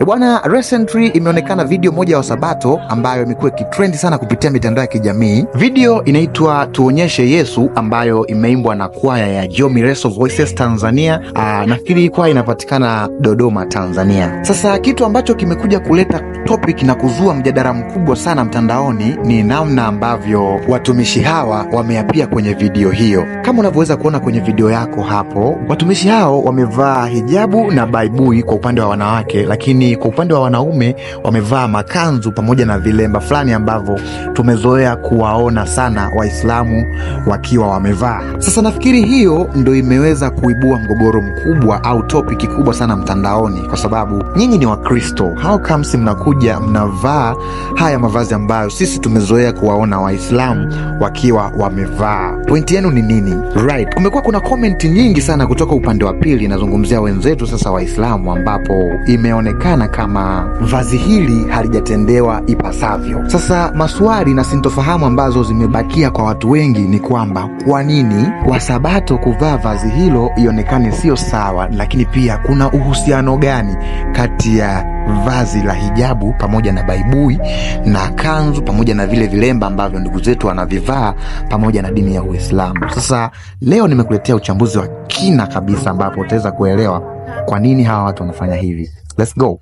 Bwana, recently imeonekana video moja ya Sabato ambayo imekuwa ikitrend sana kupitia mitandao ya kijamii. Video inaitwa Tuonyeshe Yesu, ambayo imeimbwa na kwaya ya Jomireso Voices Tanzania. Nafikiri kwaya inapatikana Dodoma, Tanzania. Sasa kitu ambacho kimekuja kuleta topic na kuzua mjadala mkubwa sana mtandaoni ni namna ambavyo watumishi hawa wameapia kwenye video hiyo. Kama unavyoweza kuona kwenye video yako hapo, watumishi hao wamevaa hijabu na baibui kwa upande wa wanawake, lakini kwa upande wa wanaume wamevaa makanzu pamoja na vilemba fulani ambavyo tumezoea kuwaona sana Waislamu wakiwa wamevaa. Sasa nafikiri hiyo ndio imeweza kuibua mgogoro mkubwa au topic kubwa sana mtandaoni, kwa sababu nyinyi ni Wakristo. How comes mnakuja mnavaa haya mavazi ambayo sisi tumezoea kuwaona Waislamu wakiwa wamevaa? Point yenu ni nini? Right. Kumekuwa kuna comment nyingi sana kutoka upande wa pili, nazungumzia wenzetu sasa Waislamu, ambapo imeonekana kama vazi hili halijatendewa ipasavyo. Sasa maswali na sintofahamu ambazo zimebakia kwa watu wengi ni kwamba kwa nini Wasabato kuvaa vazi hilo ionekane sio sawa, lakini pia kuna uhusiano gani kati ya vazi la hijabu pamoja na baibui na kanzu pamoja na vile vilemba ambavyo ndugu zetu wanavivaa pamoja na dini ya Uislamu? Sasa leo nimekuletea uchambuzi wa kina kabisa ambapo utaweza kuelewa kwa nini hawa watu wanafanya hivi. Let's go.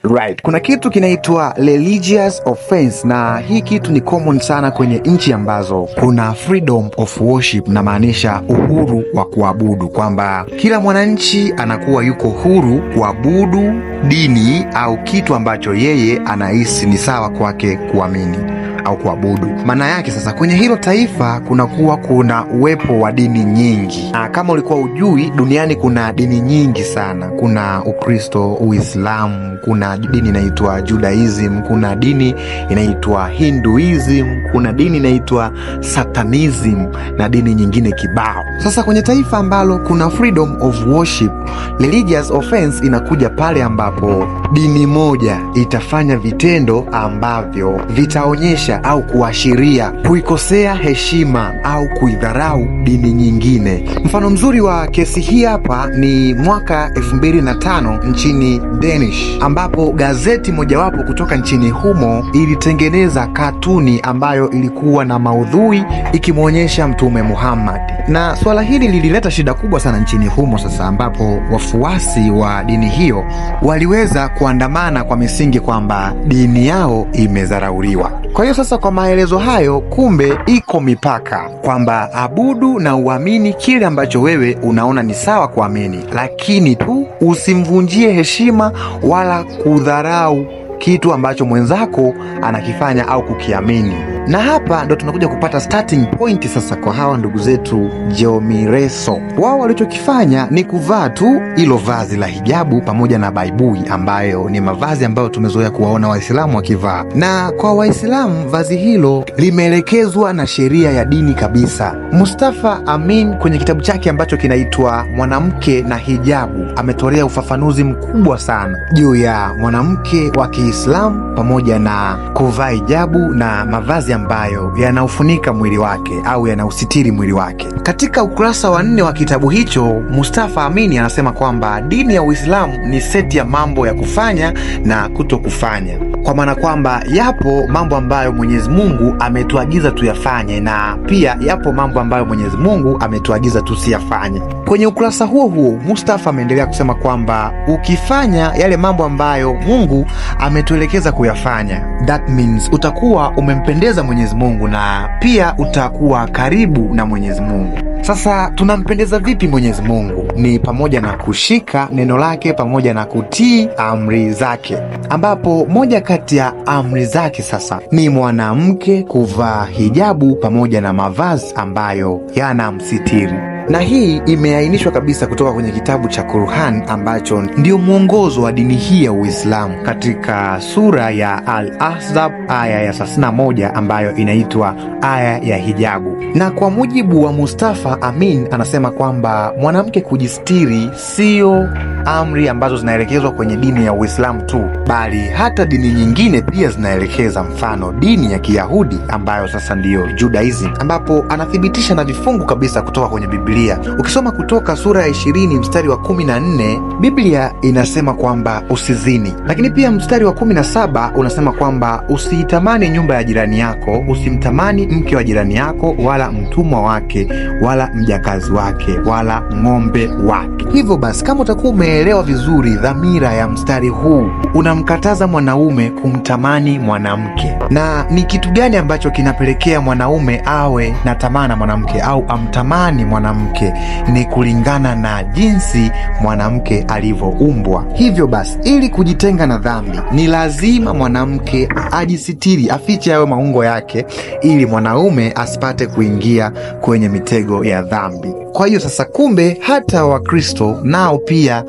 Right. Kuna kitu kinaitwa religious offense, na hii kitu ni common sana kwenye nchi ambazo kuna freedom of worship, na maanisha uhuru wa kuabudu, kwamba kila mwananchi anakuwa yuko huru kuabudu dini au kitu ambacho yeye anahisi ni sawa kwake kuamini au kuabudu. Maana yake sasa kwenye hilo taifa kunakuwa kuna uwepo wa dini nyingi. Na kama ulikuwa ujui, duniani kuna dini nyingi sana. Kuna Ukristo, Uislamu, kuna dini inaitwa Judaism, kuna dini inaitwa Hinduism, kuna dini inaitwa Satanism na dini nyingine kibao. Sasa kwenye taifa ambalo kuna freedom of worship, religious offense inakuja pale ambapo dini moja itafanya vitendo ambavyo vitaonyesha au kuashiria kuikosea heshima au kuidharau dini nyingine. Mfano mzuri wa kesi hii hapa ni mwaka 2005 nchini Danish, ambapo gazeti mojawapo kutoka nchini humo ilitengeneza katuni ambayo ilikuwa na maudhui ikimwonyesha Mtume Muhammad. Na swala hili lilileta shida kubwa sana nchini humo sasa, ambapo wafuasi wa dini hiyo waliweza kuandamana kwa misingi kwamba dini yao imedharauliwa. Kwa hiyo sasa, kwa maelezo hayo, kumbe iko mipaka kwamba abudu na uamini kile ambacho wewe unaona ni sawa kuamini, lakini tu usimvunjie heshima wala kudharau kitu ambacho mwenzako anakifanya au kukiamini. Na hapa ndo tunakuja kupata starting point sasa kwa hawa ndugu zetu Jomireso. Wao walichokifanya ni kuvaa tu hilo vazi la hijabu pamoja na baibui, ambayo ni mavazi ambayo tumezoea kuwaona Waislamu wakivaa. Na kwa Waislamu vazi hilo limeelekezwa na sheria ya dini kabisa. Mustafa Amin kwenye kitabu chake ambacho kinaitwa Mwanamke na Hijabu ametolea ufafanuzi mkubwa sana juu ya mwanamke wa Kiislamu pamoja na kuvaa hijabu na mavazi ambayo yanaufunika mwili wake au yanausitiri mwili wake. Katika ukurasa wa 4 wa kitabu hicho, Mustafa Amini anasema kwamba dini ya Uislamu ni seti ya mambo ya kufanya na kutokufanya, kwa maana kwamba yapo mambo ambayo Mwenyezi Mungu ametuagiza tuyafanye na pia yapo mambo ambayo Mwenyezi Mungu ametuagiza tusiyafanye. Kwenye ukurasa huo huo, Mustafa ameendelea kusema kwamba ukifanya yale mambo ambayo Mungu ametuelekeza kuyafanya, that means utakuwa umempendeza Mwenyezi Mungu na pia utakuwa karibu na Mwenyezi Mungu. Sasa tunampendeza vipi Mwenyezi Mungu? Ni pamoja na kushika neno lake pamoja na kutii amri zake, ambapo moja kati ya amri zake sasa ni mwanamke kuvaa hijabu pamoja na mavazi ambayo yanamsitiri. Na hii imeainishwa kabisa kutoka kwenye kitabu cha Qur'an ambacho ndio mwongozo wa dini hii ya Uislamu, katika sura ya Al-Ahzab aya ya 31 ambayo inaitwa aya ya hijabu. Na kwa mujibu wa Mustafa Amin anasema kwamba mwanamke kujistiri sio amri ambazo zinaelekezwa kwenye dini ya Uislamu tu, bali hata dini nyingine pia zinaelekeza, mfano dini ya Kiyahudi ambayo sasa ndiyo Judaism, ambapo anathibitisha na vifungu kabisa kutoka kwenye Biblia. Ukisoma Kutoka sura ya 20 mstari wa 14, Biblia inasema kwamba usizini. Lakini pia mstari wa 17 unasema kwamba usiitamani nyumba ya jirani yako, usimtamani mke wa jirani yako, wala mtumwa wake, wala mjakazi wake, wala ng'ombe wake. Hivyo basi, kama utakuwa umeelewa vizuri dhamira ya mstari huu, unamkataza mwanaume kumtamani mwanamke. Na ni kitu gani ambacho kinapelekea mwanaume awe na tamaa na mwanamke au amtamani mwanamke? Ni kulingana na jinsi mwanamke alivyoumbwa. Hivyo basi, ili kujitenga na dhambi, ni lazima mwanamke ajisitiri, afiche hayo maungo yake, ili mwanaume asipate kuingia kwenye mitego ya dhambi. Kwa hiyo sasa, kumbe hata Wakristo nao pia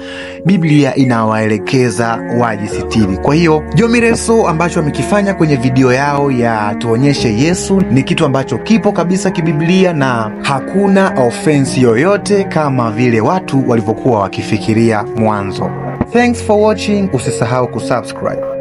Biblia inawaelekeza wajisitiri. Kwa hiyo Jomireso ambacho wamekifanya kwenye video yao ya tuonyeshe Yesu ni kitu ambacho kipo kabisa kibiblia, na hakuna offense yoyote kama vile watu walivyokuwa wakifikiria mwanzo. Thanks for watching. Usisahau kusubscribe.